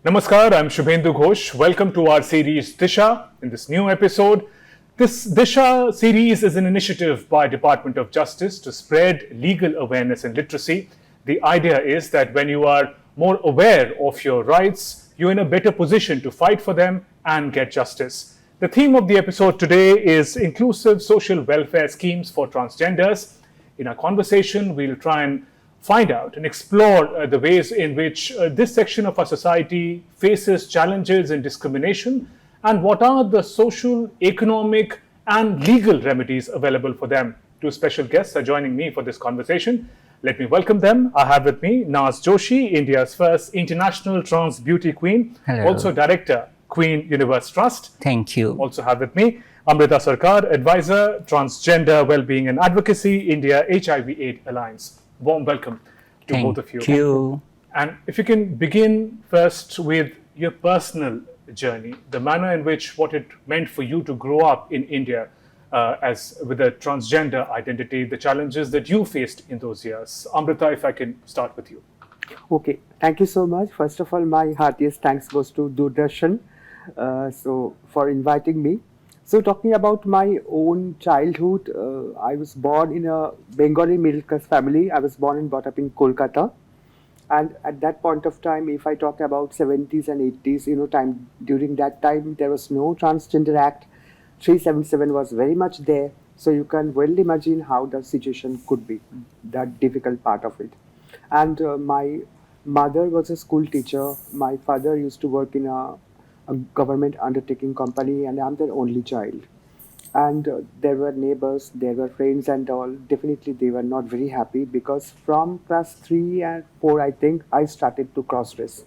Namaskar, I'm Shubhendu Ghosh. Welcome to our series Disha. In this new episode, this Disha series is an initiative by Department of Justice to spread legal awareness and literacy. The idea is that when you are more aware of your rights, you're in a better position to fight for them and get justice. The theme of the episode today is inclusive social welfare schemes for transgenders. In our conversation, we'll try and find out and explore the ways in which this section of our society faces challenges and discrimination, and what are the social, economic, and legal remedies available for them. Two special guests are joining me for this conversation. Let me welcome them. I have with me Naz Joshi, India's first international trans beauty queen, Hello. also director, Queen Universe Trust. Thank you. Also have with me Amrita Sarkar, advisor, transgender well-being and advocacy, India HIV/AIDS Alliance. Warm welcome to both of you. Thank you. And if you can begin first with your personal journey, the manner in which what it meant for you to grow up in India as with a transgender identity, the challenges that you faced in those years. Amrita, if I can start with you. Okay, thank you so much. First of all, my heartiest thanks goes to Doordarshan for inviting me. So talking about my own childhood, I was born in a Bengali middle class family. I was born and brought up in Kolkata. And at that point of time, if I talk about 70s and 80s, during that time, there was no Transgender Act. 377 was very much there. So you can well imagine how the situation could be, that difficult part of it. And my mother was a school teacher. My father used to work in a government undertaking company, and I'm their only child. And there were neighbors, there were friends and all. Definitely they were not very happy because from class 3 and 4, I think, I started to cross-dress.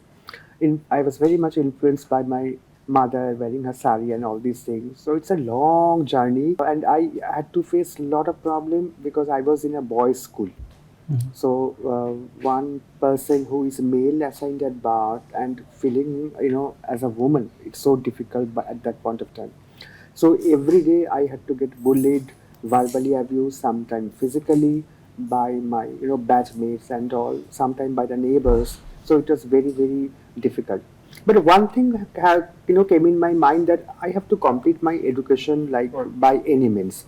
I was very much influenced by my mother wearing her sari and all these things. So it's a long journey, and I had to face a lot of problem because I was in a boys' school. So one person who is male assigned at birth and feeling, as a woman, it's so difficult at that point of time. So every day I had to get bullied, verbally abused, sometimes physically by my, batch mates and all, sometimes by the neighbors. So it was very, very difficult. But one thing came in my mind that I have to complete my education by any means.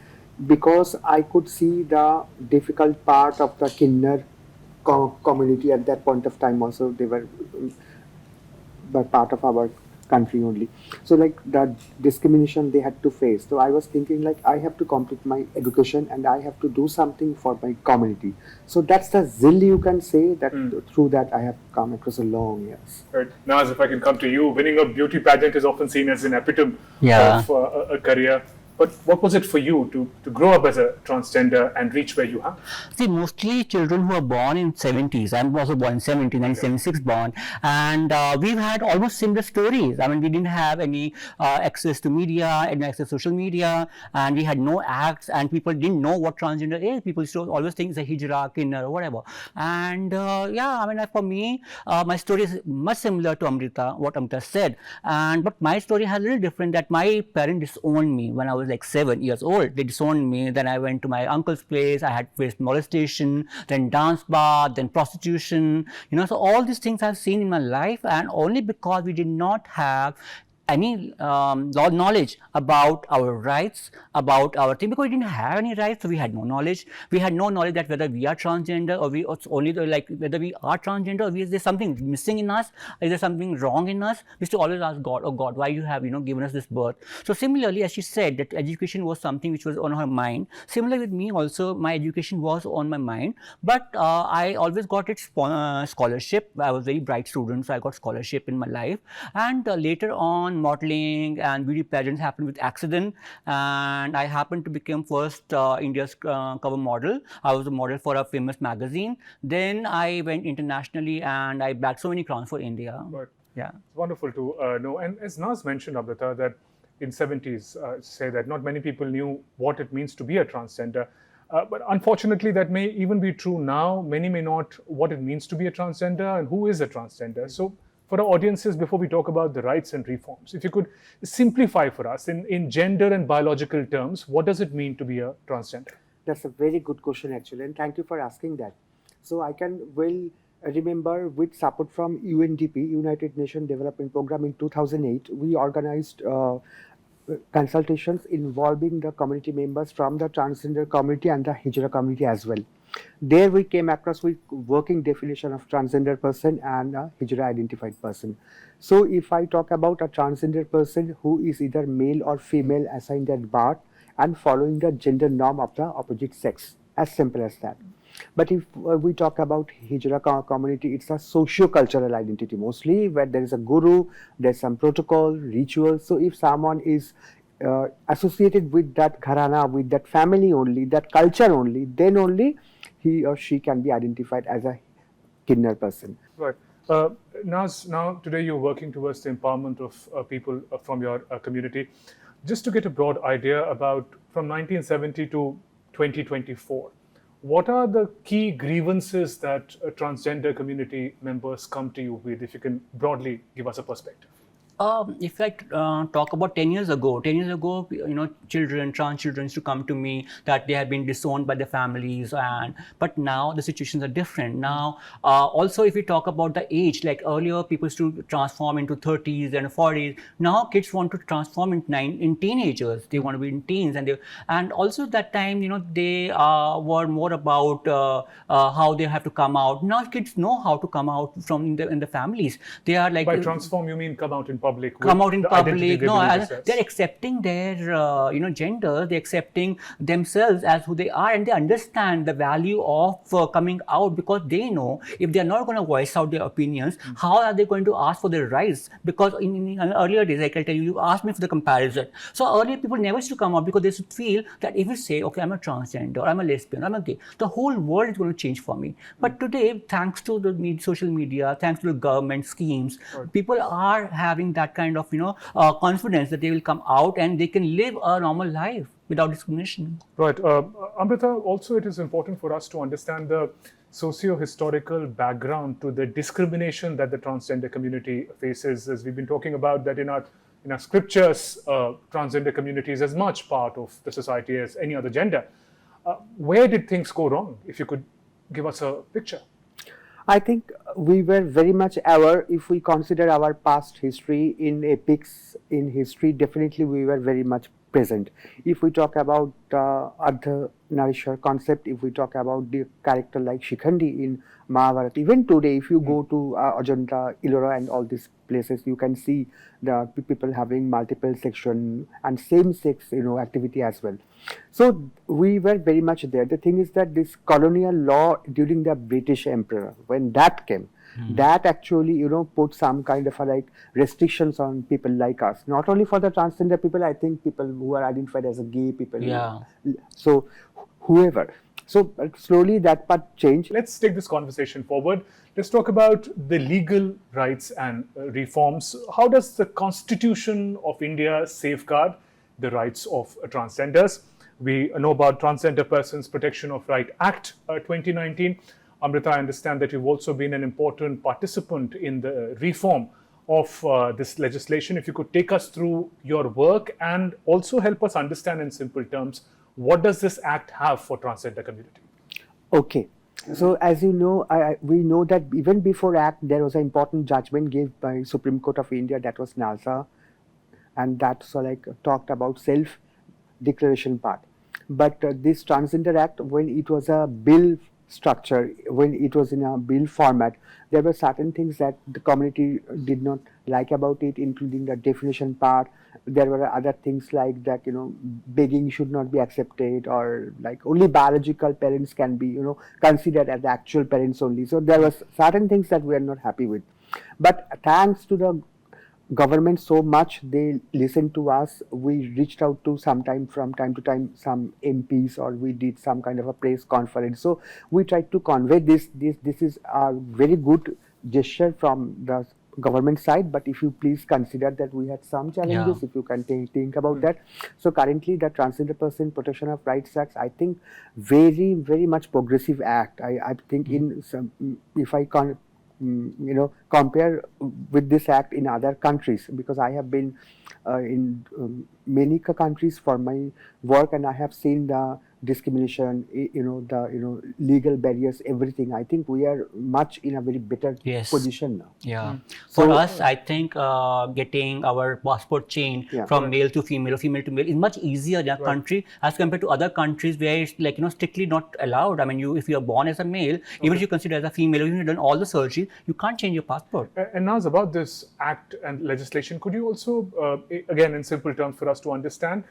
Because I could see the difficult part of the Kinnar community at that point of time also. They were part of our country only. So the discrimination they had to face. So I was thinking I have to complete my education and I have to do something for my community. So that's the zeal you can say that through that I have come across a long years. Right. Now, if I can come to you, winning a beauty pageant is often seen as an epitome of a career. But what was it for you to grow up as a transgender and reach where you have? See, mostly children who are born in 70s. I'm also born in 1976 born. And we've had almost similar stories. I mean, we didn't have any access to media, any access to social media, and we had no acts, and people didn't know what transgender is. People used to always think it's a hijra, kinnar, or whatever. And for me, my story is much similar to what Amrita said. But my story has a little different, that my parents disowned me when I was 7 years old. They disowned me. Then I went to my uncle's place. I had faced molestation, then dance bar, then prostitution. So all these things I've seen in my life, and only because we did not have any knowledge about our rights, about our thing, because we didn't have any rights, so we had no knowledge. We had no knowledge that whether we are transgender or it's only whether we are transgender or is there something missing in us, is there something wrong in us. We used to always ask God, oh God, why you have given us this birth. So similarly, as she said, that education was something which was on her mind. Similarly with me also, my education was on my mind, but I always got it scholarship. I was a very bright student, so I got scholarship in my life. And later on, modeling and beauty pageants happened with accident, and I happened to become first India's cover model. I was a model for a famous magazine. Then I went internationally and I bagged so many crowns for India. Right. Yeah, it's wonderful to know. And as Naz mentioned, Amrita, that in 70s say that not many people knew what it means to be a transgender. But unfortunately, that may even be true now. Many may not what it means to be a transgender and who is a transgender. So for our audiences, before we talk about the rights and reforms, if you could simplify for us in gender and biological terms, what does it mean to be a transgender? That's a very good question actually, and thank you for asking that. So I can remember with support from UNDP, United Nations Development Program in 2008, we organized consultations involving the community members from the transgender community and the Hijra community as well. There we came across with working definition of transgender person and a Hijra identified person. So if I talk about a transgender person who is either male or female assigned at birth and following the gender norm of the opposite sex, as simple as that. But if we talk about Hijra community, it's a socio-cultural identity mostly, where there is a guru, there's some protocol, ritual. So if someone is associated with that gharana, with that family only, that culture only, then only he or she can be identified as a Kinnar person. Right. Naz, now today you're working towards the empowerment of people from your community. Just to get a broad idea about from 1970 to 2024, what are the key grievances that transgender community members come to you with? If you can broadly give us a perspective. If I talk about 10 years ago, trans children used to come to me that they have been disowned by their families, but now the situations are different. Now, also if we talk about the age, like earlier people used to transform into 30s and 40s. Now kids want to transform in teenagers. They want to be in teens, and also that time, they were more about how they have to come out. Now kids know how to come out from in the families. They are like by transform, you mean come out in public? Come out in public. No, they're accepting accepting their gender. They're accepting themselves as who they are, and they understand the value of coming out, because they know if they are not going to voice out their opinions, how are they going to ask for their rights? Because in earlier days, like I tell you, you asked me for the comparison. So earlier people never used to come out because they should feel that if you say, okay, I'm a transgender, I'm a lesbian, I'm a gay, the whole world is going to change for me. But today, thanks to the social media, thanks to the government schemes, people are having that kind of confidence that they will come out and they can live a normal life without discrimination. Right. Amrita, also it is important for us to understand the socio-historical background to the discrimination that the transgender community faces. As we've been talking about that in our scriptures, transgender community is as much part of the society as any other gender. Where did things go wrong? If you could give us a picture. I think we were very much aware. If we consider our past history in epics in history, definitely we were very much present. If we talk about Ardha Narishwar concept, if we talk about the character like Shikhandi in Mahabharata, even today, if you go to Ajanta, Ellora and all these places, you can see the people having multiple section and same-sex activity as well. So we were very much there. The thing is that this colonial law during the British Emperor, when that came, that actually put some kind of restrictions on people like us. Not only for the transgender people, I think people who are identified as a gay people. Yeah. So whoever. So slowly that part changed. Let's take this conversation forward. Let's talk about the legal rights and reforms. How does the Constitution of India safeguard the rights of transgenders? We know about Transgender Persons Protection of Right Act 2019. Amrita, I understand that you've also been an important participant in the reform of this legislation. If you could take us through your work and also help us understand in simple terms, what does this act have for transgender community? Okay. So as you know, we know that even before Act, there was an important judgment given by Supreme Court of India, that was NALSA, and that talked about self-declaration part. But this Transgender Act, when it was a bill structure, when it was in a bill format, there were certain things that the community did not like about it, including the definition part. There were other things like that, begging should not be accepted, or only biological parents can be, considered as the actual parents only. So there was certain things that we are not happy with. But thanks to the government so much, they listened to us. We reached out to from time to time some MPs, or we did some kind of a press conference. So we tried to convey this is a very good gesture from the government side, but if you please consider that we had some challenges, if you can think about that. So currently the Transgender Person Protection of Rights Act, I think very, very much progressive act. I think in some, if I compare with this act in other countries, because I have been in many countries for my work, and I have seen the discrimination, the legal barriers, everything. I think we are much in a very better Yes. position now. Yeah. So- For us, I think getting our passport changed Yeah. from male to female or female to male is much easier in our country as compared to other countries where it's like, strictly not allowed. I mean, if you are born as a male, even if you consider as a female, even if you've done all the surgery, you can't change your passport. And now, about this act and legislation, could you also, again, in simple terms for us to understand,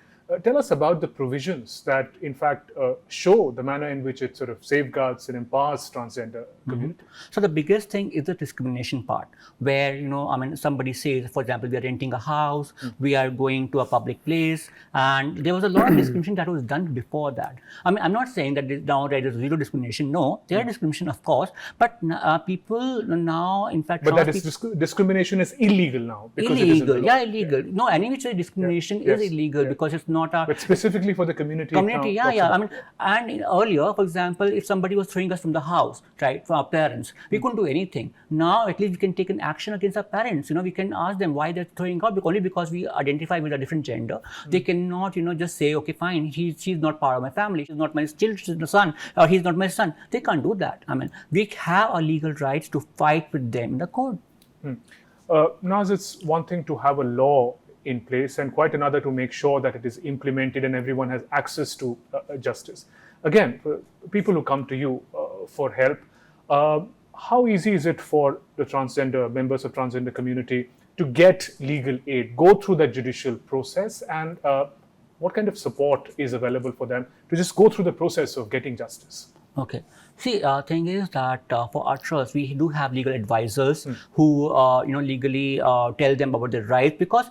tell us about the provisions that, in fact, show the manner in which it sort of safeguards and empowers transgender community? So the biggest thing is the discrimination part, where somebody says, for example, we are renting a house, we are going to a public place, and there was a lot of discrimination that was done before that. I mean, I'm not saying that now there is zero discrimination. No, there is discrimination, of course, but people now, in fact, But that is discrimination is illegal now. Because it is in the illegal. law. Yeah, illegal. No, any which way discrimination Yes. is illegal Yeah. because it's not a But specifically for the community. community. now, Yeah. I mean, and earlier, for example, if somebody was throwing us from the house, right, from our parents, we couldn't do anything. Now, at least we can take an action against our parents. We can ask them why they're throwing out, only because we identify with a different gender. They cannot, just say, okay, fine, she's not part of my family, she's not my son, or he's not my son. They can't do that. I mean, we have our legal rights to fight with them in the court. Naz, it's one thing to have a law in place and quite another to make sure that it is implemented and everyone has access to justice. Again, for people who come to you for help, how easy is it for the members of transgender community to get legal aid, go through that judicial process, and what kind of support is available for them to just go through the process of getting justice? Okay. See, thing is that for our trust, we do have legal advisors who, legally tell them about their rights, because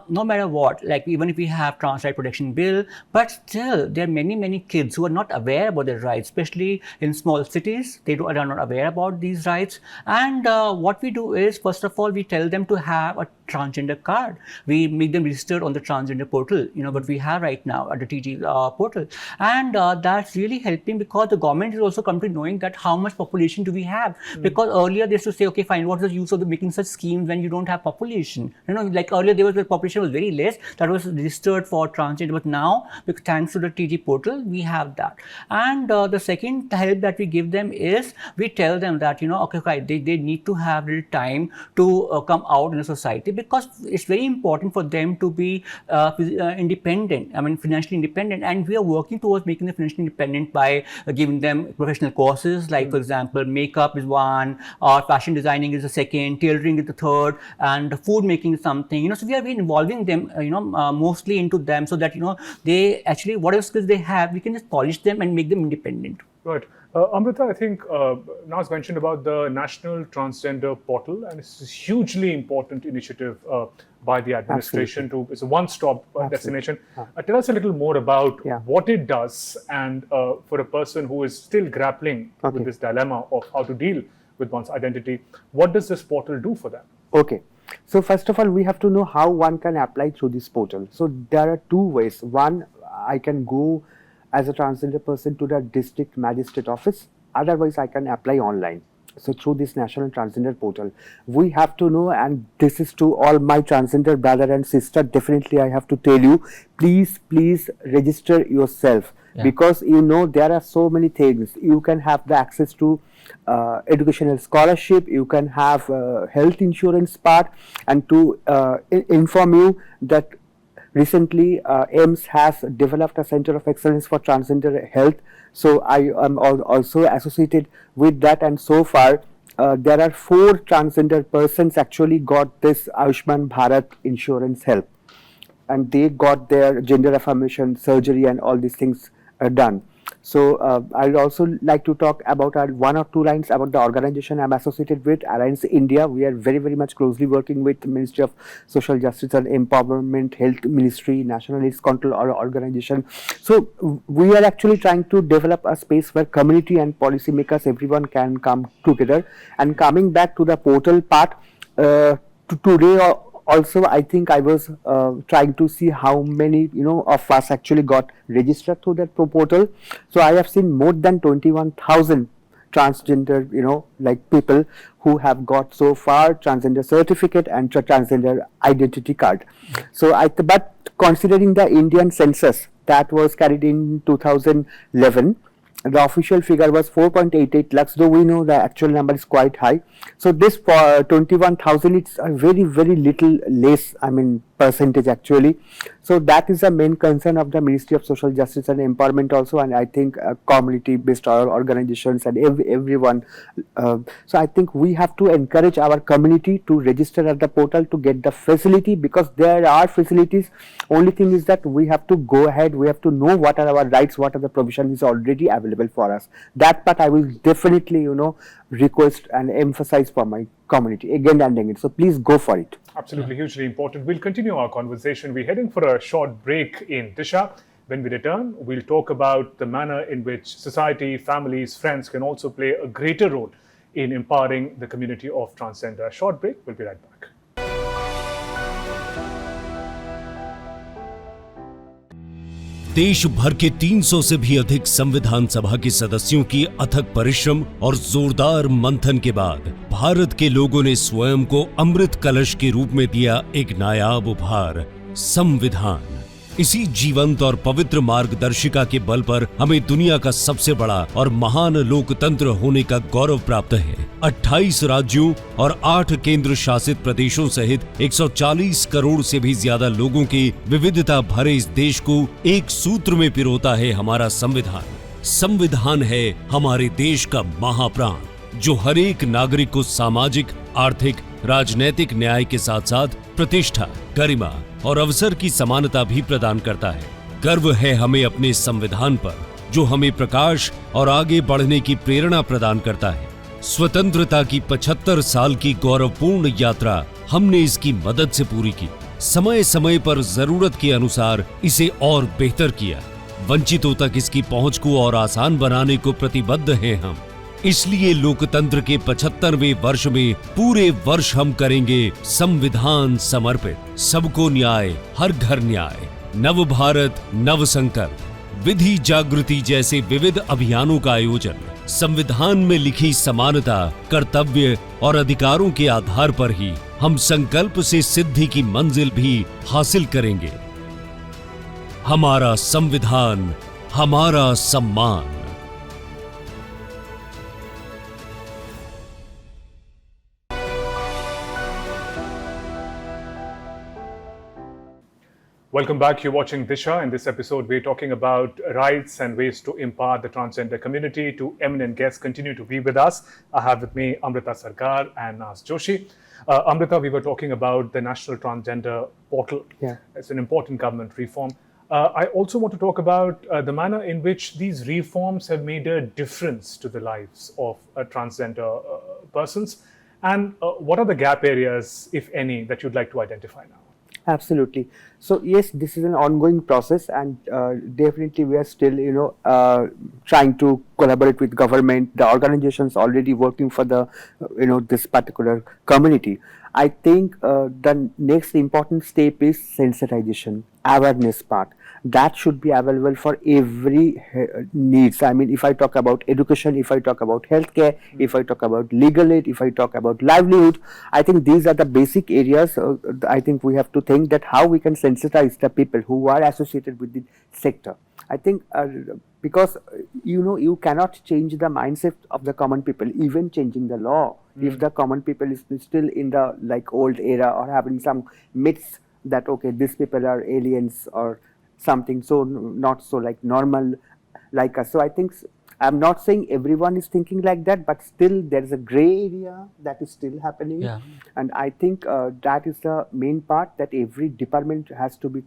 no matter what, like even if we have trans right protection bill, but still there are many kids who are not aware about their rights, especially in small cities. They are not aware about these rights. And what we do is, first of all, we tell them to have a transgender card. We make them registered on the transgender portal, what we have right now at the TG portal. And that's really helping, because the government is also come to knowing that how much population do we have. Because earlier they used to say, okay, fine, what's the use of making such schemes when you don't have population? Like earlier the population was very less that was registered for transgender, but now, thanks to the TG portal, we have that. And the second help that we give them is, we tell them that, they need to have little time to come out in the society, because it's very important for them to be independent, financially independent. And we are working towards making them financially independent by giving them professional courses, like for example, makeup is one, or fashion designing is the second, tailoring is the third, and food making is something. So we are involving them, mostly into them, so that they actually, whatever skills they have, we can just polish them and make them independent. Right. Amrita, I think Naz mentioned about the National Transgender Portal, and it's a hugely important initiative by the administration. It's a one-stop destination. Tell us a little more about what it does, and for a person who is still grappling with this dilemma of how to deal with one's identity, what does this portal do for them? Okay. So first of all, we have to know how one can apply through this portal. So there are two ways. One, I can go as a transgender person to the district magistrate office. Otherwise, I can apply online. So through this National Transgender Portal, we have to know, and this is to all my transgender brother and sister, definitely I have to tell you, please register yourself. Because there are so many things. You can have the access to educational scholarship, you can have health insurance part, and to inform you that recently AIMS has developed a Center of Excellence for Transgender Health. So I am also associated with that, and so far there are 4 transgender persons actually got this Ayushman Bharat insurance help, and they got their gender affirmation surgery and all these things done. So I would also like to talk about 1 or 2 lines about the organization I'm associated with, Alliance India. We are very much closely working with the Ministry of Social Justice and Empowerment, Health Ministry, National AIDS Control Organization. So we are actually trying to develop a space where community and policymakers, everyone can come together. And coming back to the portal part, today also, I think I was trying to see how many of us actually got registered through that portal. So I have seen more than 21,000 transgender, like people who have got so far transgender certificate and transgender identity card. So but considering the Indian census that was carried in 2011, the official figure was 4.88 lakhs, though we know the actual number is quite high. So this for 21,000, it's a very, very little less, percentage actually. So that is the main concern of the Ministry of Social Justice and Empowerment also, and I think community-based organizations and everyone. So I think we have to encourage our community to register at the portal to get the facility, because there are facilities. Only thing is that we have to go ahead, we have to know what are our rights, what are the provisions already available for us. That part I will definitely, request and emphasize for my community again and again. So please go for it. Absolutely, hugely important. We'll continue our conversation. We're heading for a short break in Disha. When we return, we'll talk about the manner in which society, families, friends can also play a greater role in empowering the community of transgender. A short break, we'll be right back. देश भर के 300 से भी अधिक संविधान सभा के सदस्यों की अथक परिश्रम और जोरदार मंथन के बाद भारत के लोगों ने स्वयं को अमृत कलश के रूप में दिया एक नायाब उपहार, संविधान। इसी जीवंत और पवित्र मार्गदर्शिका के बल पर हमें दुनिया का सबसे बड़ा और महान लोकतंत्र होने का गौरव प्राप्त है। 28 राज्यों और 8 केंद्र शासित प्रदेशों सहित 140 करोड़ से भी ज्यादा लोगों के विविधता भरे इस देश को एक सूत्र में पिरोता है हमारा संविधान। संविधान है हमारे देश का महाप्राण, जो हर एक नागरिक को सामाजिक, आर्थिक, राजनैतिक न्याय के साथ साथ प्रतिष्ठा, गरिमा और अवसर की समानता भी प्रदान करता है। गर्व है हमें अपने संविधान पर, जो हमें प्रकाश और आगे बढ़ने की प्रेरणा प्रदान करता है। स्वतंत्रता की 75 साल की गौरवपूर्ण यात्रा हमने इसकी मदद से पूरी की। समय समय पर जरूरत के अनुसार इसे और बेहतर किया। वंचितों तक इसकी पहुंच को और आसान बनाने को प्रतिबद्ध हैं हम। इसलिए लोकतंत्र के 75वें वर्ष में पूरे वर्ष हम करेंगे संविधान समर्पित। सबको न्याय, हर घर न्याय, नव भारत, नव संकल्प, विधि जागृति जैसे विविध अभियानों का आयोजन संविधान में लिखी समानता, कर्तव्य और अधिकारों के आधार पर ही हम संकल्प से सिद्धि की मंजिल भी हासिल करेंगे। हमारा संविधान, हमारा सम्मान। Welcome back. You're watching Disha. In this episode, we're talking about rights and ways to empower the transgender community. Two eminent guests continue to be with us. I have with me Amrita Sarkar and Naz Joshi. Amrita, we were talking about the National Transgender Portal. Yeah. It's an important government reform. I also want to talk about the manner in which these reforms have made a difference to the lives of transgender persons. And what are the gap areas, if any, that you'd like to identify now? Absolutely. So yes, this is an ongoing process, and definitely we are still, trying to collaborate with government, the organizations already working for the, this particular community. I think the next important step is sensitization, awareness part. That should be available for every needs. I mean, if I talk about education, if I talk about healthcare, if I talk about legal aid, if I talk about livelihood, I think these are the basic areas. I think we have to think that how we can sensitize the people who are associated with the sector. I think because you cannot change the mindset of the common people, even changing the law. If the common people is still in the old era or having some myths that okay, these people are aliens or something so not so normal like us. So I think I'm not saying everyone is thinking like that, but still there is a gray area that is still happening. Yeah. And I think that is the main part, that every department has to be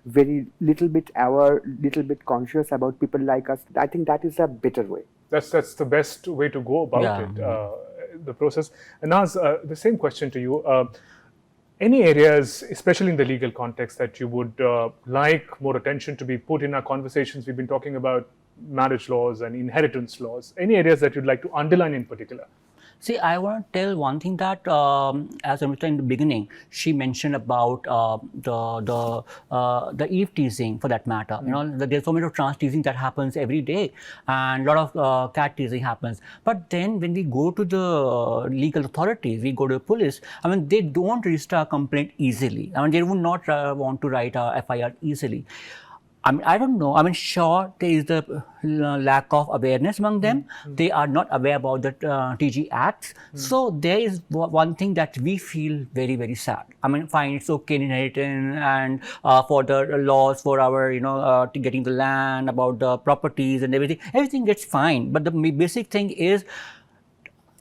very little bit aware, little bit conscious about people like us. I think that is a better way. That's the best way to go about it, the process. And Naz, the same question to you. Any areas, especially in the legal context, that you would like more attention to be put in our conversations? We've been talking about marriage laws and inheritance laws. Any areas that you'd like to underline in particular? See, I want to tell one thing that, as Amrita in the beginning, she mentioned about the eve teasing, for that matter. You know, there's so much of trans teasing that happens every day, and a lot of cat teasing happens. But then when we go to the legal authorities, we go to the police. I mean, they don't register a complaint easily. I mean, they would not want to write a FIR easily. I mean, I don't know. I mean, sure, there is the lack of awareness among them. They are not aware about the TG Acts. So there is one thing that we feel very, very sad. I mean, fine, it's okay in inheritance and for the laws for our, to getting the land, about the properties and everything gets fine. But the basic thing is,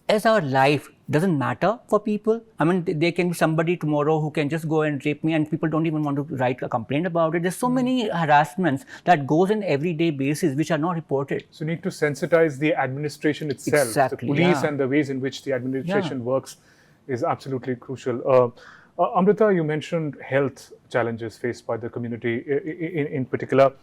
as our life doesn't matter for people. I mean, there can be somebody tomorrow who can just go and rape me, and people don't even want to write a complaint about it. There's so many harassments that goes in everyday basis which are not reported. So you need to sensitize the administration itself. Exactly, the police yeah. and the ways in which the administration works is absolutely crucial. Amrita, you mentioned health challenges faced by the community in particular.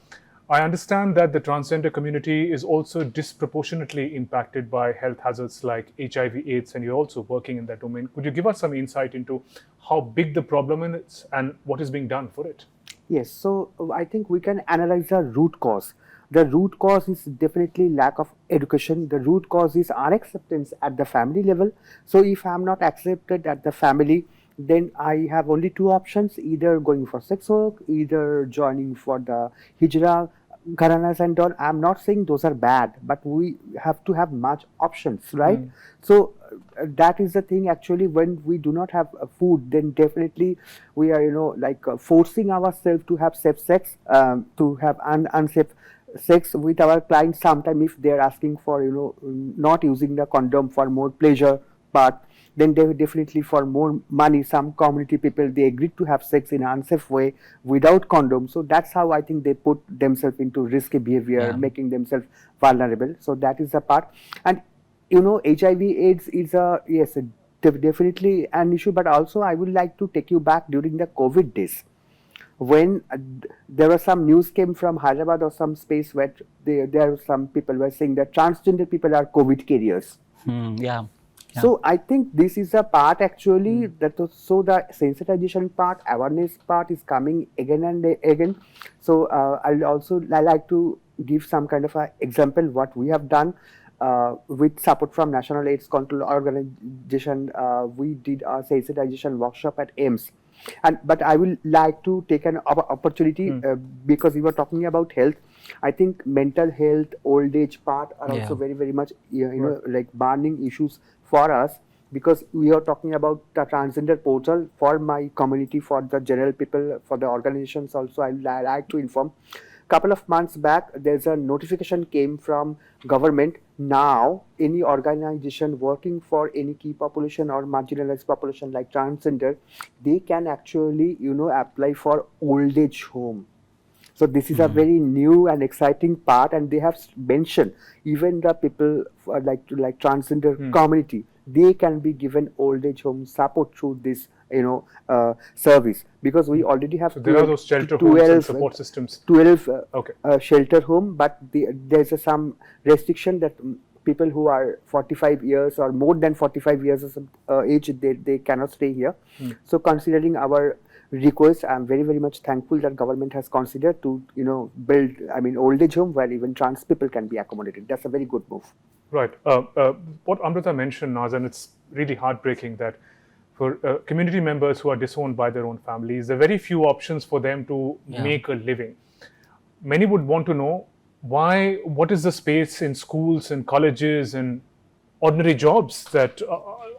I understand that the transgender community is also disproportionately impacted by health hazards like HIV/AIDS, and you're also working in that domain. Could you give us some insight into how big the problem is and what is being done for it? Yes, so I think we can analyze the root cause. The root cause is definitely lack of education. The root cause is unacceptance at the family level. So if I'm not accepted at the family, then I have only two options, either going for sex work, either joining for the hijra, gharanas and all. I'm not saying those are bad, but we have to have much options, right? So that is the thing. Actually, when we do not have food, then definitely we are, forcing ourselves to have safe sex, to have unsafe sex with our clients. Sometimes if they're asking for, not using the condom for more pleasure, but then they definitely for more money, some community people, they agreed to have sex in an unsafe way without condom. So that's how I think they put themselves into risky behavior, making themselves vulnerable. So that is the part. And HIV/AIDS is definitely an issue, but also I would like to take you back during the COVID days, when there was some news came from Hyderabad or some space where there were some people were saying that transgender people are COVID carriers. So I think this is a part actually so the sensitization part, awareness part is coming again and again. So I'll also like to give some kind of a example what we have done with support from National AIDS Control Organization. We did a sensitization workshop at AIMS. But I will like to take an opportunity because we were talking about health. I think mental health, old age part are also very, very much like burning issues for us, because we are talking about the transgender portal for my community, for the general people, for the organizations also. I like to inform. Couple of months back, there's a notification came from government. Now, any organization working for any key population or marginalized population like transgender, they can actually, apply for old age home. So this is a very new and exciting part, and they have mentioned even the people like transgender community, they can be given old age home support through this service, because we already have so there are those shelter homes and support systems. 12 shelter home, but there's some restriction that people who are 45 years or more than 45 years of age, they cannot stay here. So considering our request, I'm very, very much thankful that government has considered to build old age home where even trans people can be accommodated. That's a very good move. Right. What Amrita mentioned, Nazan, it's really heartbreaking that for community members who are disowned by their own families, there are very few options for them to make a living. Many would want to know what is the space in schools and colleges and ordinary jobs that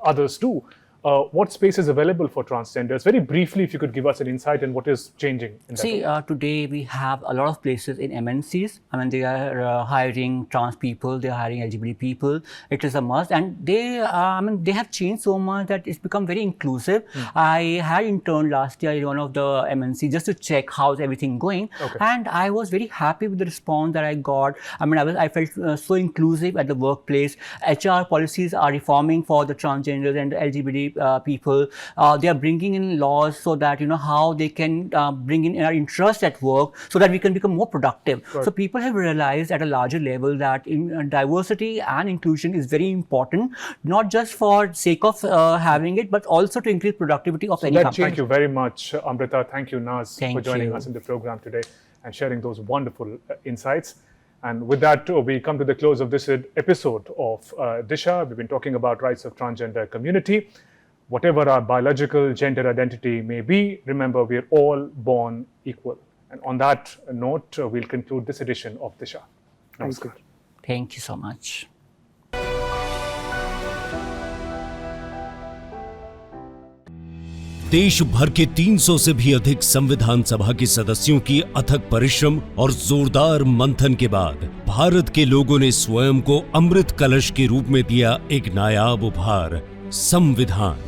others do. What space is available for transgenders? Very briefly, if you could give us an insight on what is changing in that. See, today we have a lot of places in MNCs. I mean, they are hiring trans people, they are hiring LGBT people. It is a must, and they have changed so much that it's become very inclusive. I had interned last year in one of the MNCs just to check how's everything going, and I was very happy with the response that I got. I mean, I felt so inclusive at the workplace. HR policies are reforming for the transgenders and the LGBT people. They are bringing in laws so that how they can bring in our interest at work so that we can become more productive. Right. So people have realized at a larger level that diversity and inclusion is very important, not just for sake of having it, but also to increase productivity of any company. Thank you very much, Amrita. Thank you, Naz, Thank for joining you. us in the program today and sharing those wonderful insights. And with that, we come to the close of this episode of Disha. We've been talking about rights of transgender community. Whatever our biological gender identity may be, remember, we're all born equal. And on that note, we'll conclude this edition of Disha. Namaskar. Thank you so much. देश भर के 300 से भी अधिक संविधान सभा के सदस्यों की अथक परिश्रम और जोरदार मंथन के बाद भारत के लोगों ने स्वयं को अमृत कलश के रूप में दिया एक नायाब उपहार, संविधान।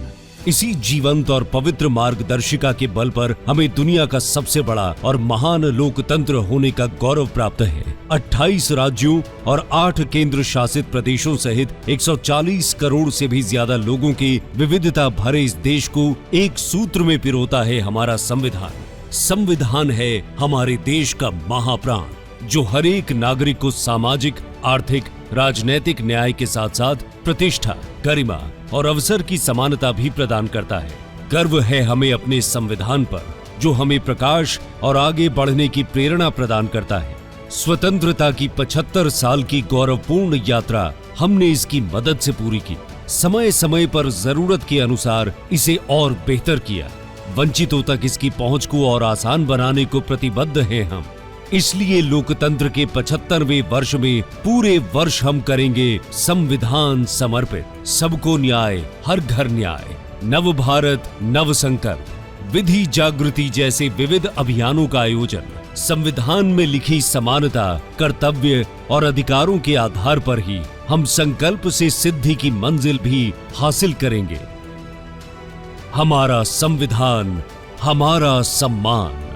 इसी जीवंत और पवित्र मार्गदर्शिका के बल पर हमें दुनिया का सबसे बड़ा और महान लोकतंत्र होने का गौरव प्राप्त है। 28 राज्यों और 8 केंद्र शासित प्रदेशों सहित 140 करोड़ से भी ज्यादा लोगों की विविधता भरे इस देश को एक सूत्र में पिरोता है हमारा संविधान। संविधान है हमारे देश का महाप्राण, जो हर एक नागरिक को सामाजिक, आर्थिक, राजनैतिक न्याय के साथ साथ प्रतिष्ठा, गरिमा और अवसर की समानता भी प्रदान करता है। गर्व है हमें अपने संविधान पर, जो हमें प्रकाश और आगे बढ़ने की प्रेरणा प्रदान करता है। स्वतंत्रता की 75 साल की गौरवपूर्ण यात्रा हमने इसकी मदद से पूरी की। समय समय पर जरूरत के अनुसार इसे और बेहतर किया। वंचितों तक इसकी पहुंच को और आसान बनाने को प्रतिबद्ध हैं हम। इसलिए लोकतंत्र के 75वें वर्ष में पूरे वर्ष हम करेंगे संविधान समर्पित। सबको न्याय, हर घर न्याय, नव भारत, नव संकल्प, विधि जागृति जैसे विविध अभियानों का आयोजन संविधान में लिखी समानता, कर्तव्य और अधिकारों के आधार पर ही हम संकल्प से सिद्धि की मंजिल भी हासिल करेंगे। हमारा संविधान, हमारा सम्मान।